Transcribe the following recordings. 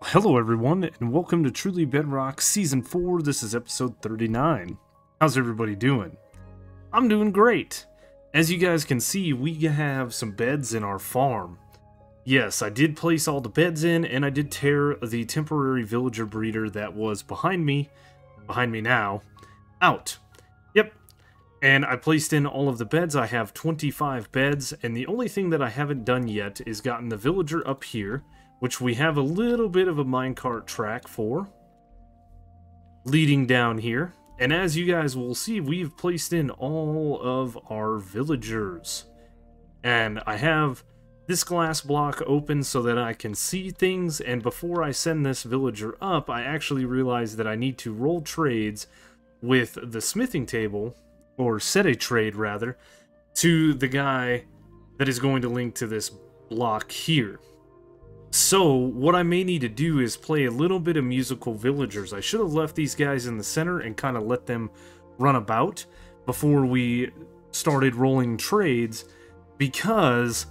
Hello everyone, and welcome to Truly Bedrock Season 4. This is episode 39. How's everybody doing? I'm doing great. As you guys can see, we have some beds in our farm. Yes, I did place all the beds in, and I did tear the temporary villager breeder that was behind me now, out. Yep. And I placed in all of the beds. I have 25 beds, and the only thing that I haven't done yet is gotten the villager up here, which we have a little bit of a minecart track for, leading down here. And as you guys will see, we've placed in all of our villagers. And I have this glass block open so that I can see things, and before I send this villager up, I actually realized that I need to roll trades with the smithing table, or set a trade rather, to the guy that is going to link to this block here. So, what I may need to do is play a little bit of musical villagers. I should have left these guys in the center and kind of let them run about before we started rolling trades, because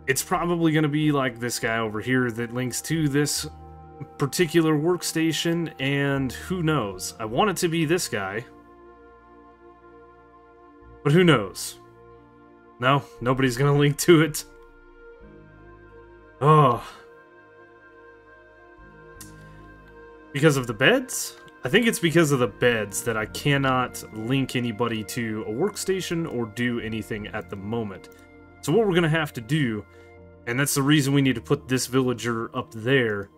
it's probably going to be like this guy over here that links to this particular workstation, and who knows? I want it to be this guy, but who knows? No, nobody's going to link to it. Oh. Because of the beds? I think it's because of the beds that I cannot link anybody to a workstation or do anything at the moment. So what we're going to have to do, and that's the reason we need to put this villager up there,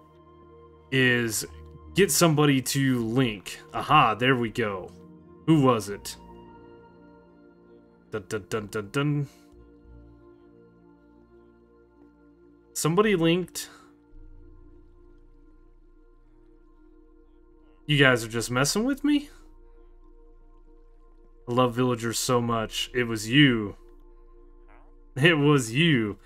is get somebody to link. Aha, there we go. Who was it? Dun dun dun dun dun. Somebody linked. You guys are just messing with me? I love villagers so much. It was you. It was you.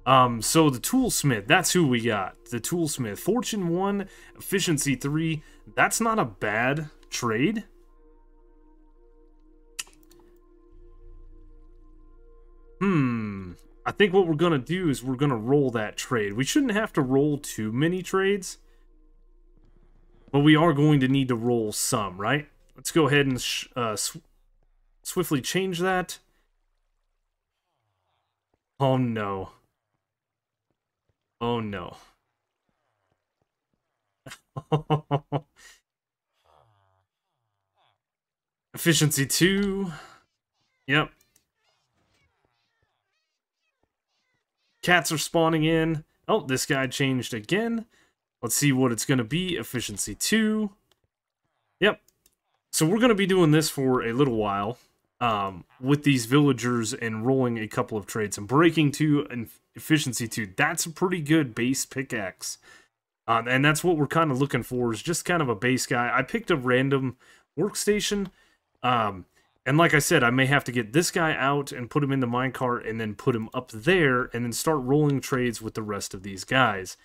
So the toolsmith, that's who we got. The toolsmith. Fortune 1, efficiency 3. That's not a bad trade. I think what we're going to do is we're going to roll that trade. We shouldn't have to roll too many trades, but we are going to need to roll some, right? Let's go ahead and swiftly change that. Oh no. Oh no. Efficiency 2. Yep. Cats are spawning in. Oh, this guy changed again. Let's see what it's going to be. Efficiency 2. Yep. So we're going to be doing this for a little while with these villagers and rolling a couple of trades. And breaking 2 and efficiency 2. That's a pretty good base pickaxe. And that's what we're kind of looking for, is just kind of a base guy. I picked a random workstation. And like I said, I may have to get this guy out and put him in the minecart and then put him up there and then start rolling trades with the rest of these guys.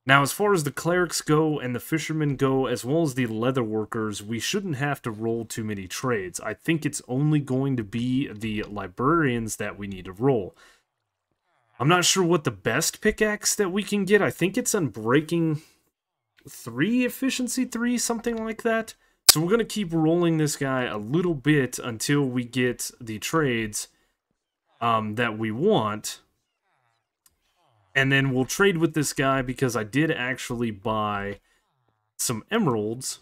Now, as far as the clerics go and the fishermen go, as well as the leather workers, we shouldn't have to roll too many trades. I think it's only going to be the librarians that we need to roll. I'm not sure what the best pickaxe that we can get. I think it's on breaking 3, efficiency 3, something like that. So we're going to keep rolling this guy a little bit until we get the trades that we want. And then we'll trade with this guy, because I did actually buy some emeralds,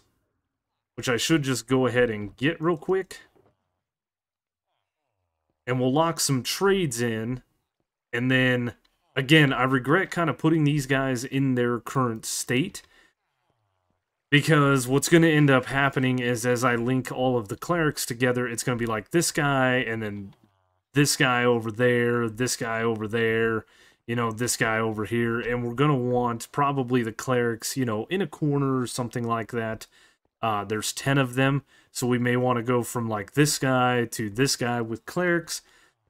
which I should just go ahead and get real quick. And we'll lock some trades in. And then, again, I regret kind of putting these guys in their current state, because what's going to end up happening is, as I link all of the clerics together, it's going to be like this guy, and then this guy over there, this guy over there, you know, this guy over here, and we're going to want probably the clerics, you know, in a corner or something like that. There's 10 of them, so we may want to go from like this guy to this guy with clerics.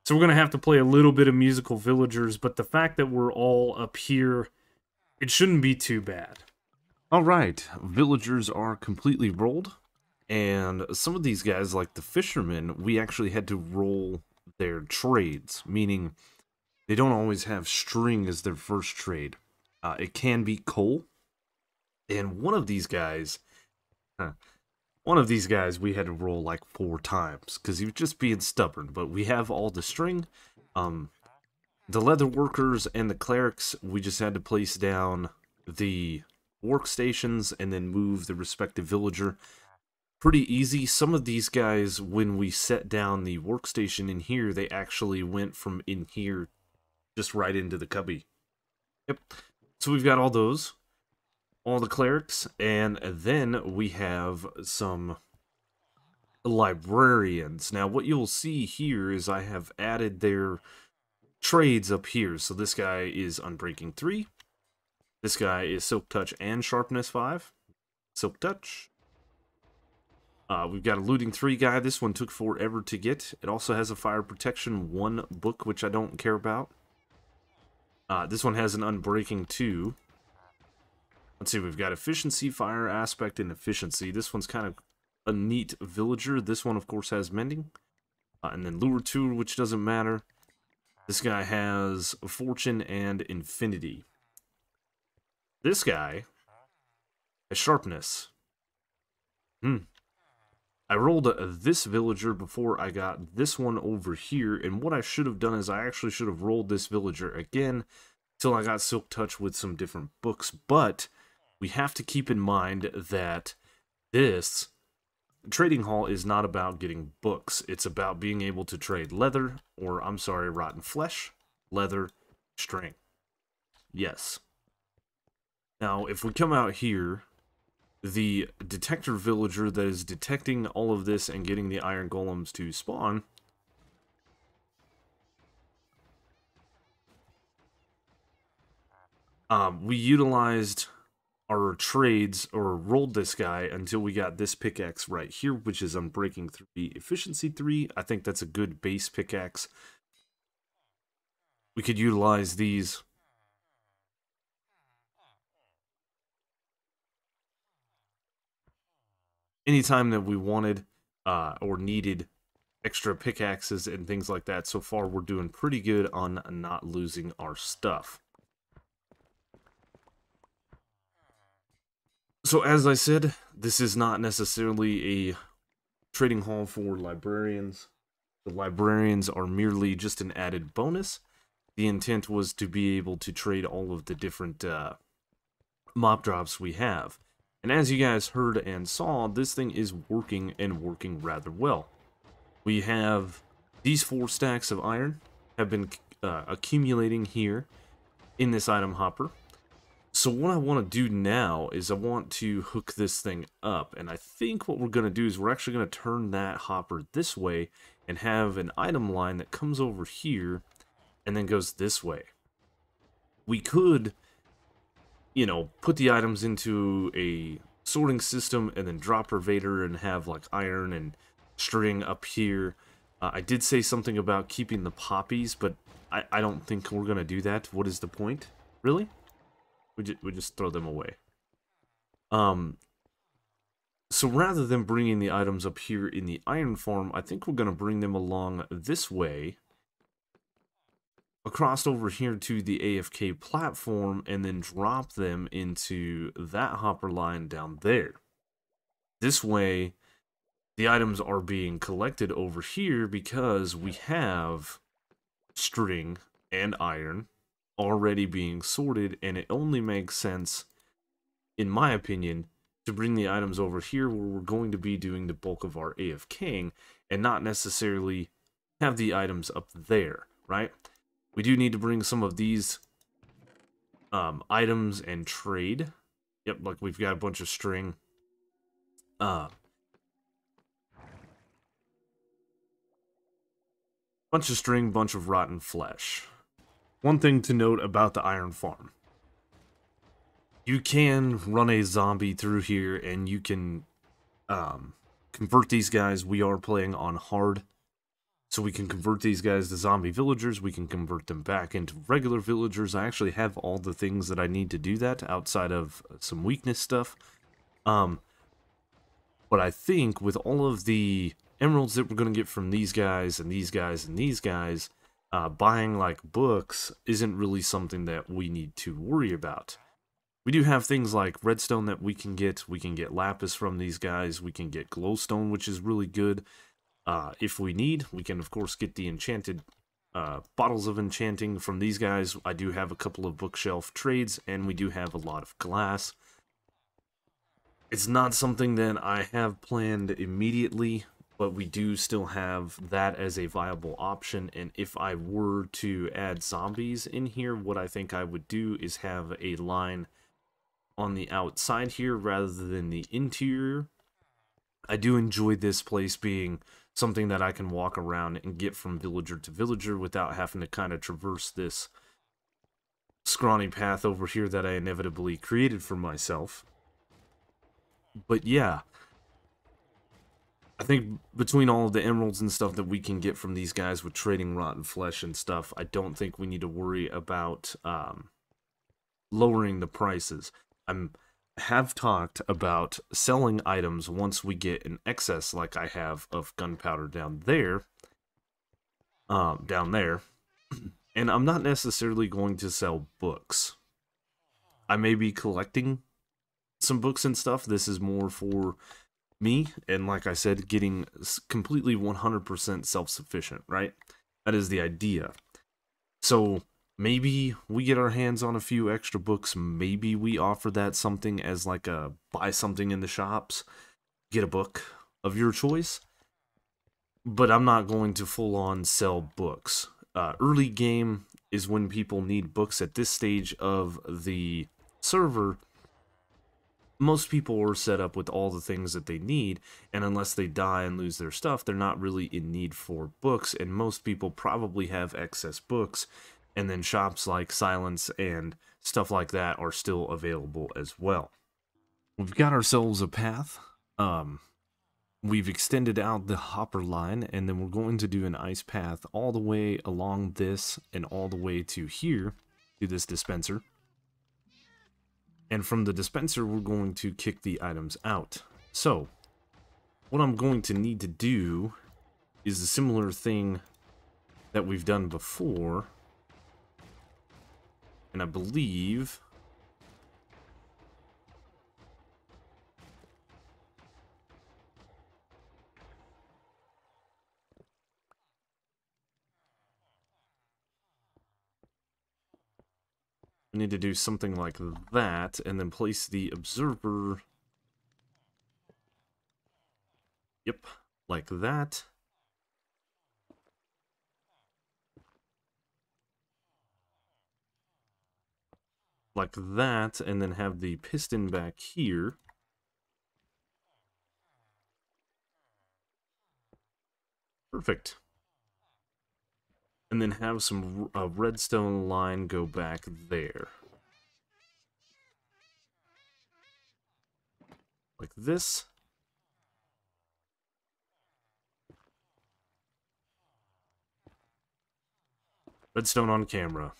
So we're going to have to play a little bit of musical villagers, but the fact that we're all up here, it shouldn't be too bad. Alright, villagers are completely rolled, and some of these guys, like the fishermen, we actually had to roll their trades, meaning they don't always have string as their first trade. It can be coal, And one of these guys, we had to roll like 4 times because he was just being stubborn. But we have all the string. The leather workers and the clerics, we just had to place down the workstations and then move the respective villager. Pretty easy. Some of these guys, when we set down the workstation in here, they actually went from in here just right into the cubby. Yep. So we've got all those, all the clerics, and then we have some librarians. Now, what you'll see here is I have added their trades up here. So this guy is Unbreaking 3. This guy is Silk Touch and Sharpness 5. Silk Touch. We've got a Looting 3 guy. This one took forever to get. It also has a Fire Protection 1 book, which I don't care about. This one has an Unbreaking 2. Let's see, we've got Efficiency, Fire Aspect, and Efficiency. This one's kind of a neat villager. This one, of course, has Mending. And then Lure 2, which doesn't matter. This guy has Fortune and Infinity. This guy has Sharpness. I rolled this villager before I got this one over here, and what I should have done is I actually should have rolled this villager again till I got Silk Touch with some different books, but we have to keep in mind that this trading hall is not about getting books. It's about being able to trade leather, or I'm sorry, rotten flesh, leather, string. Yes. Now, if we come out here, the detector villager that is detecting all of this and getting the iron golems to spawn we utilized our trades, or rolled this guy until we got this pickaxe right here, which is Unbreaking 3, Efficiency 3. I think that's a good base pickaxe. We could utilize these. Anytime that we wanted or needed extra pickaxes and things like that. So far, we're doing pretty good on not losing our stuff. So as I said, this is not necessarily a trading hall for librarians. The librarians are merely just an added bonus. The intent was to be able to trade all of the different mob drops we have. And as you guys heard and saw, this thing is working, and working rather well. We have these 4 stacks of iron have been accumulating here in this item hopper. So what I want to do now is I want to hook this thing up, and I think what we're going to do is we're actually going to turn that hopper this way and have an item line that comes over here and then goes this way. We could, you know, put the items into a sorting system and then drop Pervader and have like iron and string up here. I did say something about keeping the poppies, but I don't think we're going to do that. What is the point? Really? We just throw them away. So rather than bringing the items up here in the iron farm, I think we're going to bring them along this way, across over here to the AFK platform, and then drop them into that hopper line down there. This way, the items are being collected over here because we have string and iron already being sorted, and it only makes sense, in my opinion, to bring the items over here where we're going to be doing the bulk of our AFKing, and not necessarily have the items up there, right? We do need to bring some of these items and trade. Yep, like we've got a bunch of string. Bunch of string, bunch of rotten flesh. One thing to note about the iron farm. You can run a zombie through here and you can convert these guys. We are playing on hard, so we can convert these guys to zombie villagers. We can convert them back into regular villagers. I actually have all the things that I need to do that outside of some weakness stuff. But I think with all of the emeralds that we're going to get from these guys and these guys and these guys, buying like books isn't really something that we need to worry about. We do have things like redstone that we can get. We can get lapis from these guys. We can get glowstone, which is really good. If we need, we can, of course, get the enchanted bottles of enchanting from these guys. I do have a couple of bookshelf trades, and we do have a lot of glass. It's not something that I have planned immediately, but we do still have that as a viable option. And if I were to add zombies in here, what I think I would do is have a line on the outside here rather than the interior. I do enjoy this place being something that I can walk around and get from villager to villager without having to kind of traverse this scrawny path over here that I inevitably created for myself. But yeah, I think between all of the emeralds and stuff that we can get from these guys with trading rotten flesh and stuff, I don't think we need to worry about lowering the prices. I have talked about selling items once we get an excess like I have of gunpowder down there. And I'm not necessarily going to sell books. I may be collecting some books and stuff. This is more for me, and like I said, getting completely 100% self-sufficient, right? That is the idea. So maybe we get our hands on a few extra books. Maybe we offer that something as like a buy something in the shops, get a book of your choice. But I'm not going to full on sell books. Early game is when people need books. At this stage of the server, most people are set up with all the things that they need, and unless they die and lose their stuff, they're not really in need for books, and most people probably have excess books. And then shops like Silence and stuff like that are still available as well. We've got ourselves a path. We've extended out the hopper line, and then we're going to do an ice path all the way along this and all the way to here, to this dispenser. And from the dispenser, we're going to kick the items out. So, what I'm going to need to do is a similar thing that we've done before. And I believe we need to do something like that, and then place the observer. Yep, like that. Like that, and then have the piston back here. Perfect. And then have some redstone line go back there. Like this. Redstone on camera.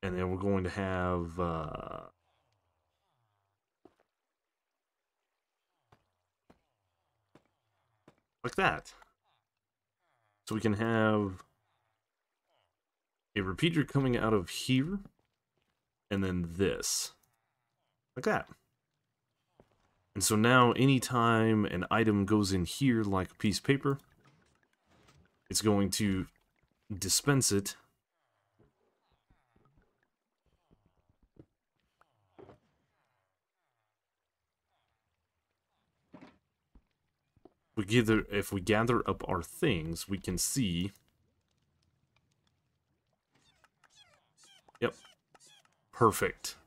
And then we're going to have like that. So we can have a repeater coming out of here, and then this. Like that. And so now anytime an item goes in here like a piece of paper, it's going to dispense it. If we gather up our things, we can see. Yep. Perfect.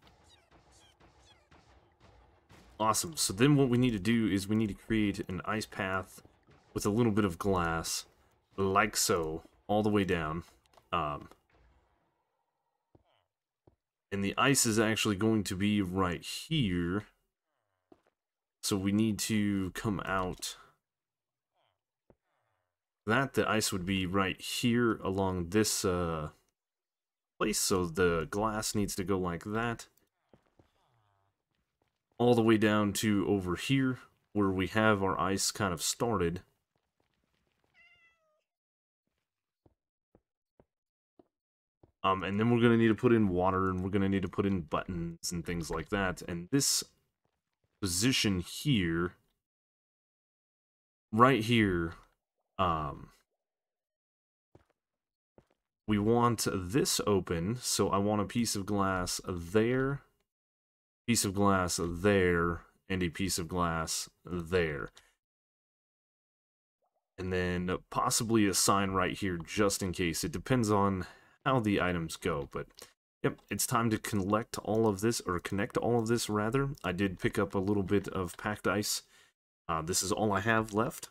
Awesome. So then what we need to do is we need to create an ice path with a little bit of glass, like so, all the way down. And the ice is actually going to be right here. So we need to come out. The ice would be right here along this place, so the glass needs to go like that. All the way down to over here, where we have our ice kind of started. And then we're going to need to put in water, and we're going to need to put in buttons and things like that. And this position here, right here, we want this open, so I want a piece of glass there, piece of glass there, and a piece of glass there. And then possibly a sign right here just in case. It depends on how the items go, but yep, it's time to collect all of this, or connect all of this rather. I did pick up a little bit of packed ice. This is all I have left.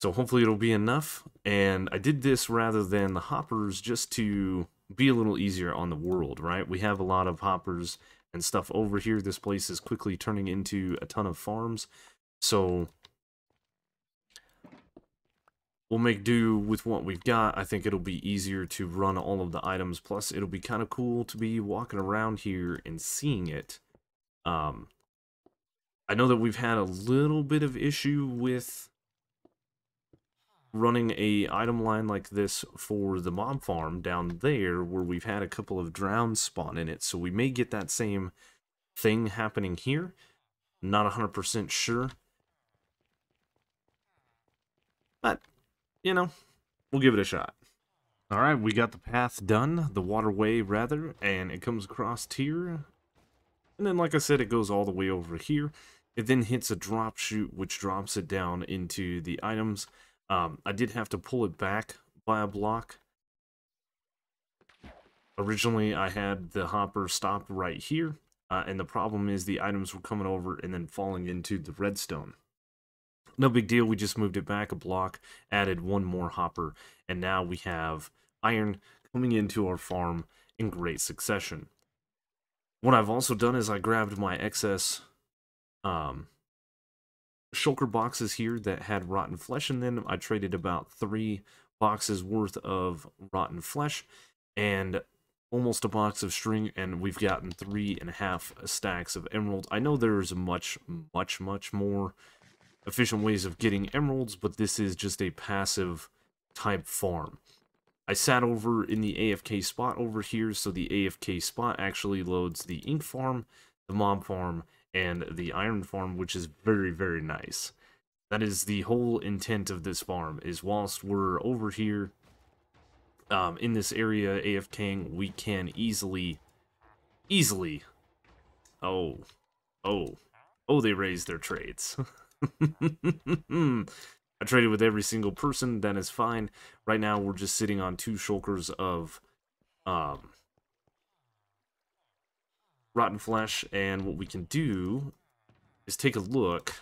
So hopefully it'll be enough, and I did this rather than the hoppers just to be a little easier on the world, right? We have a lot of hoppers and stuff over here. This place is quickly turning into a ton of farms, so we'll make do with what we've got. I think it'll be easier to run all of the items, plus it'll be kind of cool to be walking around here and seeing it. I know that we've had a little bit of issue with running a item line like this for the mob farm down there, where we've had a couple of drowns spawn in it, so we may get that same thing happening here. Not 100% sure, but you know, we'll give it a shot. Alright, we got the path done, the waterway rather, and it comes across here, and then like I said, it goes all the way over here. It then hits a drop chute, which drops it down into the items. I did have to pull it back by a block. Originally, I had the hopper stopped right here, and the problem is the items were coming over and then falling into the redstone. No big deal, we just moved it back a block, added one more hopper, and now we have iron coming into our farm in great succession. What I've also done is I grabbed my excess shulker boxes here that had rotten flesh in them. I traded about 3 boxes worth of rotten flesh and almost a box of string, and we've gotten 3.5 stacks of emeralds. I know there's much more efficient ways of getting emeralds, but this is just a passive type farm. I sat over in the AFK spot over here, so the AFK spot actually loads the ink farm, the mob farm, and the iron farm, which is very nice. That is the whole intent of this farm, is whilst we're over here in this area AFKing, we can easily, oh, they raised their trades. I traded with every single person, that is fine. Right now we're just sitting on 2 shulkers of rotten flesh, and what we can do is take a look.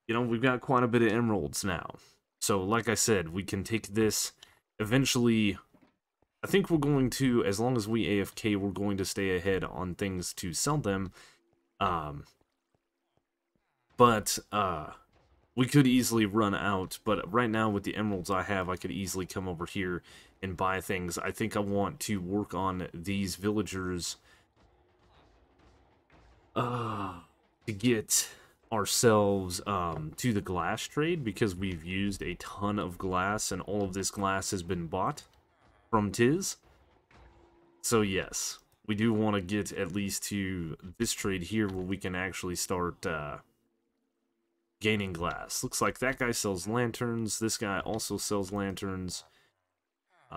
You know, we've got quite a bit of emeralds now. So, like I said, we can take this eventually. I think we're going to, as long as we AFK, we're going to stay ahead on things to sell them. But we could easily run out, but right now with the emeralds I have, I could easily come over here and buy things. I think I want to work on these villagers to get ourselves to the glass trade, because we've used a ton of glass and all of this glass has been bought from Tiz. So yes, we do want to get at least to this trade here where we can actually start gaining glass. Looks like that guy sells lanterns. This guy also sells lanterns.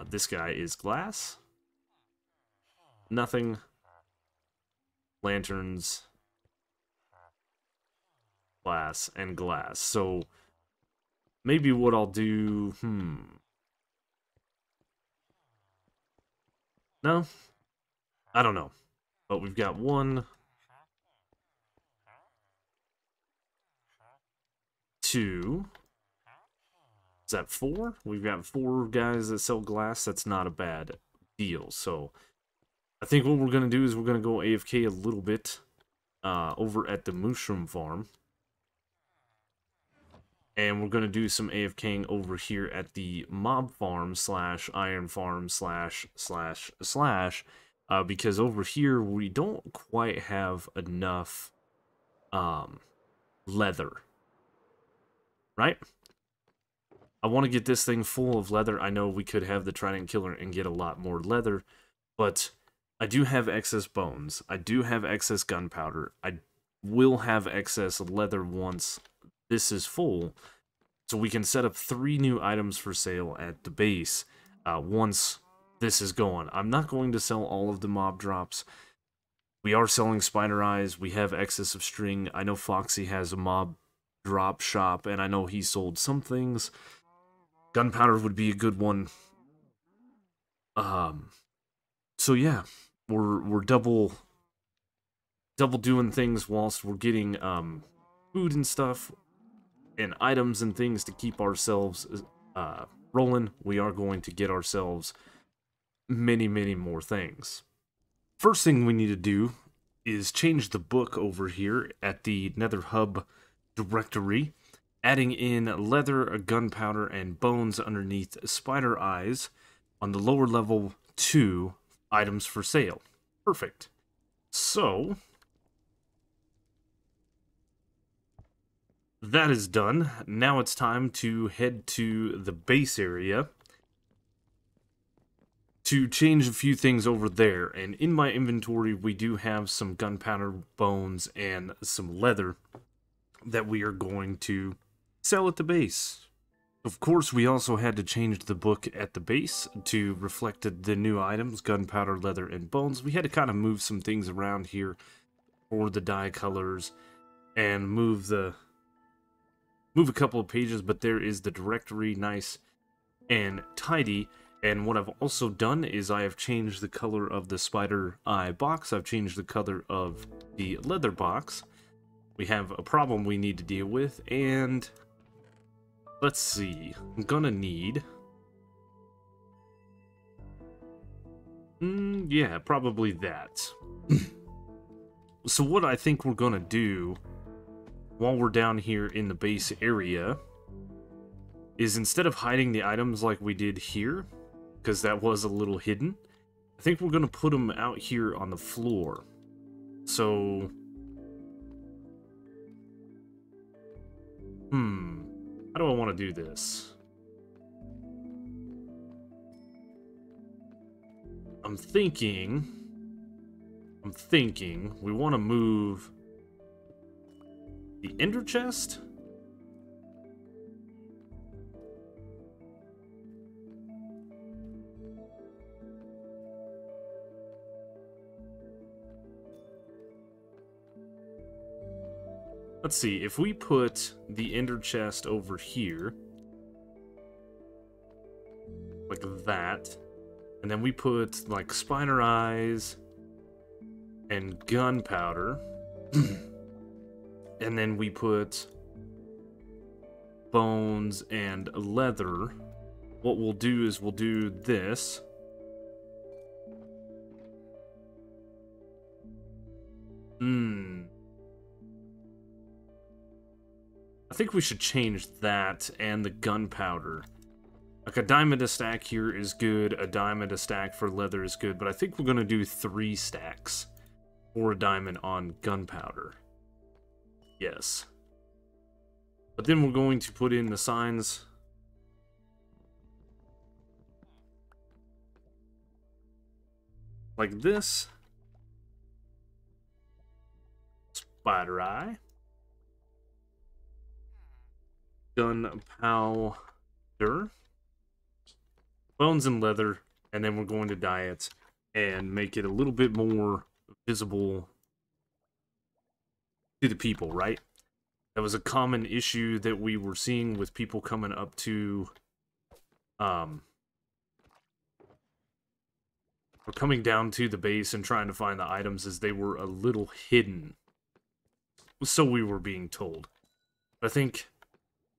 This guy is glass. Nothing. Lanterns. Glass and glass. So maybe what I'll do... No? I don't know. But we've got 1, 2... Is that 4? We've got 4 guys that sell glass. That's not a bad deal. So I think what we're going to do is we're going to go AFK a little bit over at the mushroom farm. And we're going to do some AFKing over here at the mob farm slash iron farm slash because over here we don't quite have enough leather. Right? I want to get this thing full of leather. I know we could have the Trident Killer and get a lot more leather, but I do have excess bones. I do have excess gunpowder. I will have excess leather once this is full, so we can set up 3 new items for sale at the base once this is gone. I'm not going to sell all of the mob drops. We are selling spider eyes. We have excess of string. I know Foxy has a mob drop shop, and I know he sold some things. Gunpowder would be a good one. So yeah, we're double doing things whilst we're getting food and stuff and items and things to keep ourselves rolling. We are going to get ourselves many more things. First thing we need to do is change the book over here at the Nether Hub directory, adding in leather, gunpowder, and bones underneath spider eyes on the lower level 2 items for sale. Perfect. So that is done. Now it's time to head to the base area to change a few things over there. And in my inventory, we do have some gunpowder, bones, and some leather that we are going to sell at the base. Of course, we also had to change the book at the base to reflect the new items, gunpowder, leather, and bones. We had to kind of move some things around here for the dye colors and move a couple of pages, but there is the directory, nice and tidy. And what I've also done is I have changed the color of the spider eye box. I've changed the color of the leather box. We have a problem we need to deal with, and let's see. I'm gonna need... yeah, probably that. So what I think we're gonna do while we're down here in the base area is, instead of hiding the items like we did here, because that was a little hidden, I think we're gonna put them out here on the floor. So how do I want to do this? I'm thinking we want to move the ender chest. Let's see, if we put the ender chest over here, like that, and then we put, like, spider eyes and gunpowder, and then we put bones and leather, what we'll do is we'll do this. I think we should change that and the gunpowder. Like, a diamond a stack here is good, a diamond a stack for leather is good, but I think we're going to do 3 stacks for a diamond on gunpowder. Yes. But then we're going to put in the signs. Like this. Spider eye. Gunpowder, bones and leather, and then we're going to dye it and make it a little bit more visible to the people, right? That was a common issue that we were seeing with people coming up to or coming down to the base and trying to find the items, as they were a little hidden. So we were being told. I think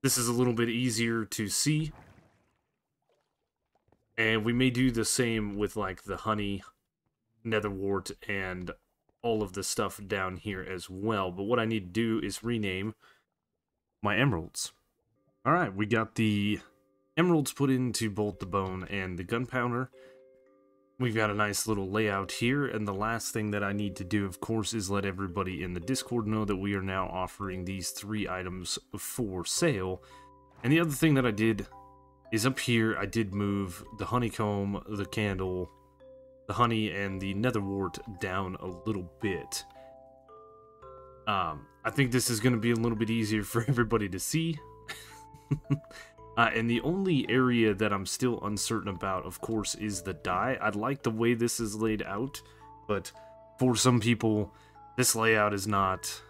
this is a little bit easier to see. And we may do the same with, like, the honey, netherwort, and all of the stuff down here as well. But what I need to do is rename my emeralds. Alright, we got the emeralds put into both the bone and the gunpowder. We've got a nice little layout here, and the last thing that I need to do, of course, is let everybody in the Discord know that we are now offering these 3 items for sale. And the other thing that I did is up here. I did move the honeycomb, the candle, the honey, and the netherwort down a little bit. I think this is going to be a little bit easier for everybody to see. And the only area that I'm still uncertain about, of course, is the dye. I like the way this is laid out, but for some people, this layout is not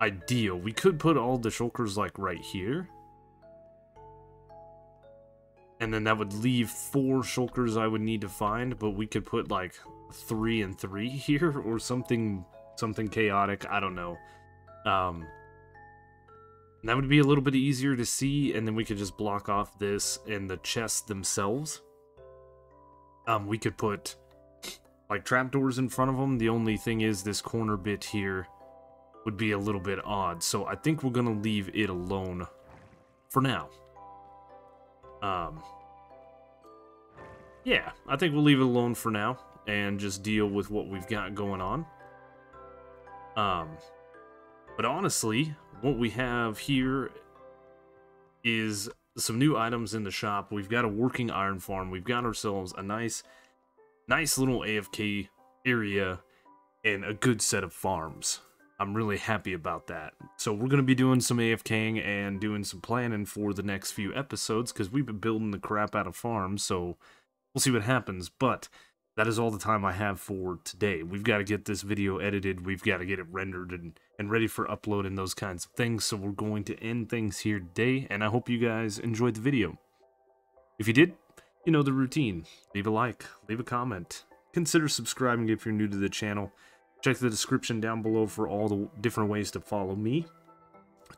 ideal. We could put all the shulkers like right here, and then that would leave 4 shulkers I would need to find, but we could put like 3 and 3 here or something chaotic. I don't know. That would be a little bit easier to see, and then we could just block off this and the chests themselves. We could put like trapdoors in front of them. The only thing is this corner bit here would be a little bit odd, so I think we're gonna leave it alone for now. Yeah, I think we'll leave it alone for now and just deal with what we've got going on. But honestly, what we have here is some new items in the shop. We've got a working iron farm. We've got ourselves a nice little AFK area and a good set of farms. I'm really happy about that. So we're going to be doing some AFKing and doing some planning for the next few episodes, because we've been building the crap out of farms, so we'll see what happens. But that is all the time I have for today. We've got to get this video edited, we've got to get it rendered and ready for upload and those kinds of things, so we're going to end things here today, and I hope you guys enjoyed the video. If you did, you know the routine. Leave a like, leave a comment, consider subscribing if you're new to the channel. Check the description down below for all the different ways to follow me.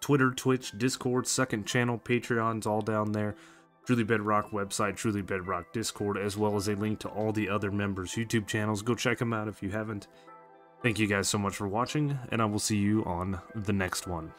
Twitter, Twitch, Discord, second channel, Patreon's all down there. Truly Bedrock website, Truly Bedrock Discord, as well as a link to all the other members' YouTube channels. Go check them out if you haven't. Thank you guys so much for watching, and I will see you on the next one.